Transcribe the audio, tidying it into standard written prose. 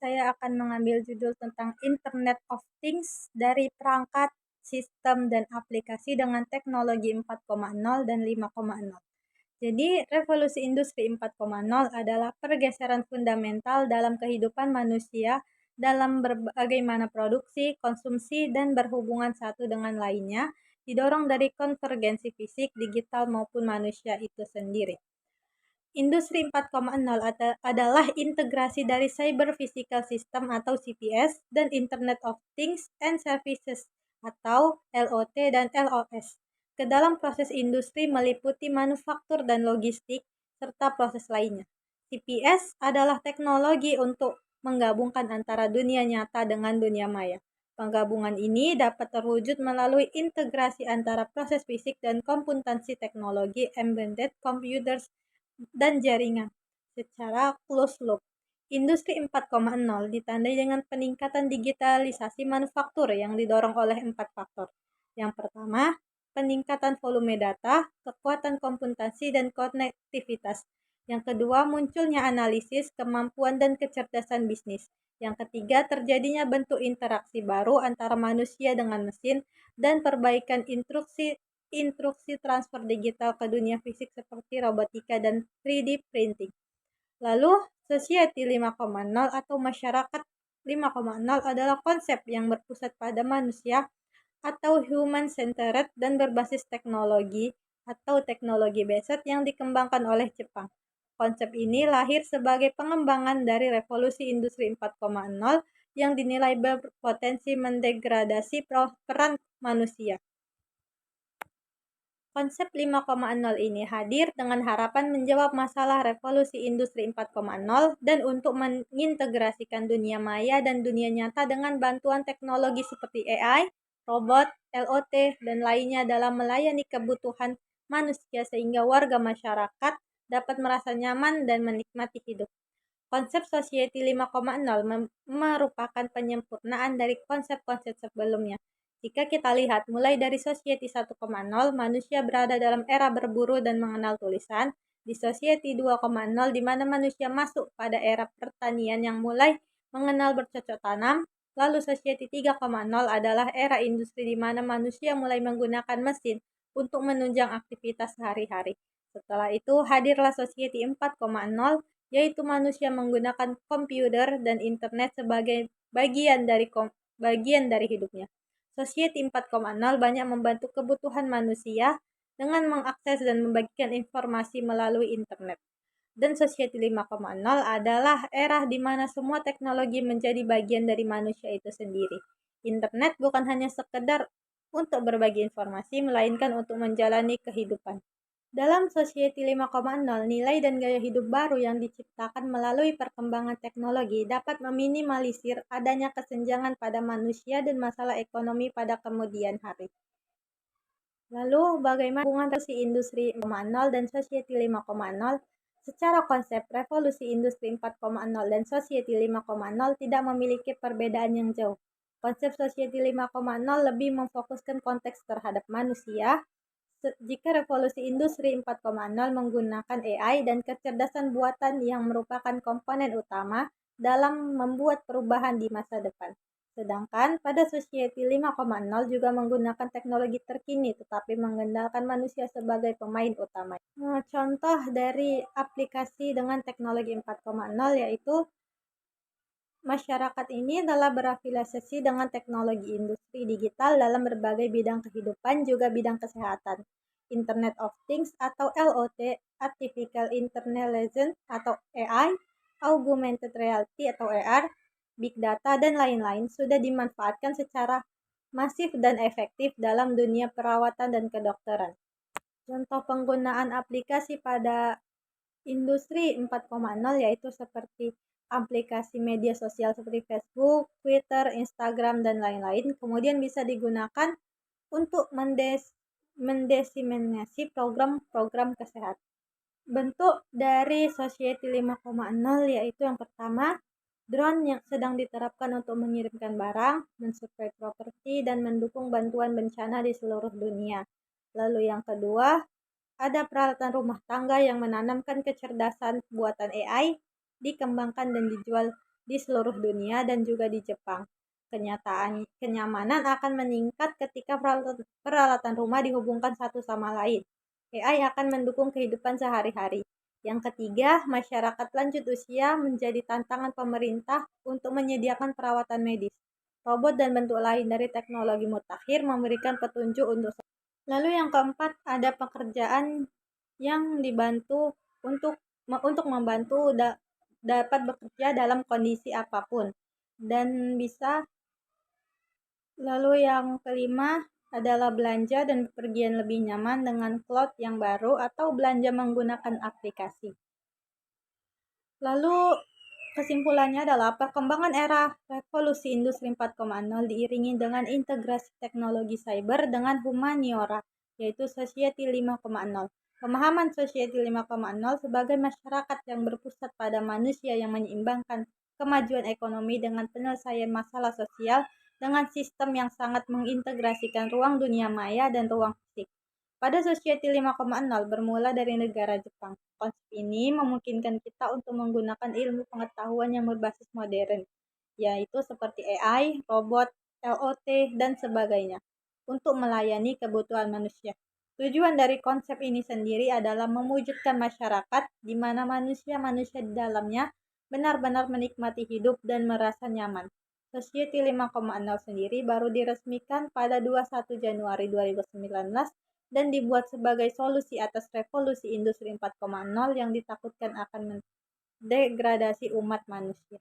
saya akan mengambil judul tentang Internet of Things dari perangkat, sistem, dan aplikasi dengan teknologi 4.0 dan 5.0. Jadi, revolusi industri 4.0 adalah pergeseran fundamental dalam kehidupan manusia dalam bagaimana produksi, konsumsi, dan berhubungan satu dengan lainnya, didorong dari konvergensi fisik, digital, maupun manusia itu sendiri. Industri 4.0 adalah integrasi dari Cyber Physical System atau CPS dan Internet of Things and Services atau LOT dan LOS ke dalam proses industri meliputi manufaktur dan logistik serta proses lainnya. CPS adalah teknologi untuk menggabungkan antara dunia nyata dengan dunia maya. Penggabungan ini dapat terwujud melalui integrasi antara proses fisik dan komputansi teknologi embedded computers dan jaringan secara closed loop. Industri 4.0 ditandai dengan peningkatan digitalisasi manufaktur yang didorong oleh 4 faktor. Yang pertama, peningkatan volume data, kekuatan komputasi, dan konektivitas. Yang kedua, munculnya analisis, kemampuan, dan kecerdasan bisnis. Yang ketiga, terjadinya bentuk interaksi baru antara manusia dengan mesin dan perbaikan instruksi transfer digital ke dunia fisik seperti robotika dan 3D printing. Lalu, Society 5.0 atau masyarakat 5.0 adalah konsep yang berpusat pada manusia atau human-centered dan berbasis teknologi atau teknologi based yang dikembangkan oleh Jepang. Konsep ini lahir sebagai pengembangan dari revolusi industri 4.0 yang dinilai berpotensi mendegradasi peran manusia. Konsep 5.0 ini hadir dengan harapan menjawab masalah revolusi industri 4.0 dan untuk mengintegrasikan dunia maya dan dunia nyata dengan bantuan teknologi seperti AI, robot, LOT, dan lainnya dalam melayani kebutuhan manusia sehingga warga masyarakat dapat merasa nyaman dan menikmati hidup. Konsep Society 5.0 merupakan penyempurnaan dari konsep-konsep sebelumnya. Jika kita lihat, mulai dari Society 1.0, manusia berada dalam era berburu dan mengenal tulisan. Di Society 2.0, di mana manusia masuk pada era pertanian yang mulai mengenal bercocok tanam. Lalu Society 3.0 adalah era industri di mana manusia mulai menggunakan mesin untuk menunjang aktivitas sehari-hari. Setelah itu, hadirlah Society 4.0, yaitu manusia menggunakan komputer dan internet sebagai bagian dari hidupnya. Society 4.0 banyak membantu kebutuhan manusia dengan mengakses dan membagikan informasi melalui internet. Dan Society 5.0 adalah era di mana semua teknologi menjadi bagian dari manusia itu sendiri. Internet bukan hanya sekedar untuk berbagi informasi, melainkan untuk menjalani kehidupan. Dalam Society 5.0, nilai dan gaya hidup baru yang diciptakan melalui perkembangan teknologi dapat meminimalisir adanya kesenjangan pada manusia dan masalah ekonomi pada kemudian hari. Lalu, bagaimana hubungan revolusi industri 4.0 dan Society 5.0? Secara konsep, revolusi industri 4.0 dan Society 5.0 tidak memiliki perbedaan yang jauh. Konsep Society 5.0 lebih memfokuskan konteks terhadap manusia, jika revolusi industri 4.0 menggunakan AI dan kecerdasan buatan yang merupakan komponen utama dalam membuat perubahan di masa depan. Sedangkan pada Society 5.0 juga menggunakan teknologi terkini tetapi mengandalkan manusia sebagai pemain utama. Contoh dari aplikasi dengan teknologi 4.0 yaitu masyarakat ini adalah berafiliasi dengan teknologi industri digital dalam berbagai bidang kehidupan, juga bidang kesehatan. Internet of Things atau LOT, Artificial Intelligence atau AI, Augmented Reality atau AR, Big Data, dan lain-lain sudah dimanfaatkan secara masif dan efektif dalam dunia perawatan dan kedokteran. Contoh penggunaan aplikasi pada industri 4.0 yaitu seperti aplikasi media sosial seperti Facebook, Twitter, Instagram, dan lain-lain. Kemudian bisa digunakan untuk mendiseminasi program-program kesehatan. Bentuk dari Society 5.0 yaitu yang pertama, drone yang sedang diterapkan untuk mengirimkan barang, mensupply properti, dan mendukung bantuan bencana di seluruh dunia. Lalu yang kedua, ada peralatan rumah tangga yang menanamkan kecerdasan buatan AI, dikembangkan dan dijual di seluruh dunia dan juga di Jepang. Kenyamanan akan meningkat ketika peralatan rumah dihubungkan satu sama lain. AI akan mendukung kehidupan sehari-hari. Yang ketiga, masyarakat lanjut usia menjadi tantangan pemerintah untuk menyediakan perawatan medis. Robot dan bentuk lain dari teknologi mutakhir memberikan petunjuk untuk. Lalu yang keempat, ada pekerjaan yang dibantu untuk membantu dapat bekerja dalam kondisi apapun dan bisa. Lalu yang kelima adalah belanja dan bepergian lebih nyaman dengan cloud yang baru atau belanja menggunakan aplikasi. Lalu kesimpulannya adalah perkembangan era revolusi industri 4.0 diiringi dengan integrasi teknologi cyber dengan humaniora, yaitu Society 5.0. Pemahaman Society 5.0 sebagai masyarakat yang berpusat pada manusia yang menyeimbangkan kemajuan ekonomi dengan penyelesaian masalah sosial dengan sistem yang sangat mengintegrasikan ruang dunia maya dan ruang fisik. Pada Society 5.0 bermula dari negara Jepang. Konsep ini memungkinkan kita untuk menggunakan ilmu pengetahuan yang berbasis modern, yaitu seperti AI, robot, LOT, dan sebagainya, untuk melayani kebutuhan manusia. Tujuan dari konsep ini sendiri adalah mewujudkan masyarakat di mana manusia-manusia di dalamnya benar-benar menikmati hidup dan merasa nyaman. Society 5.0 sendiri baru diresmikan pada 21 Januari 2019 dan dibuat sebagai solusi atas revolusi industri 4.0 yang ditakutkan akan mendegradasi umat manusia.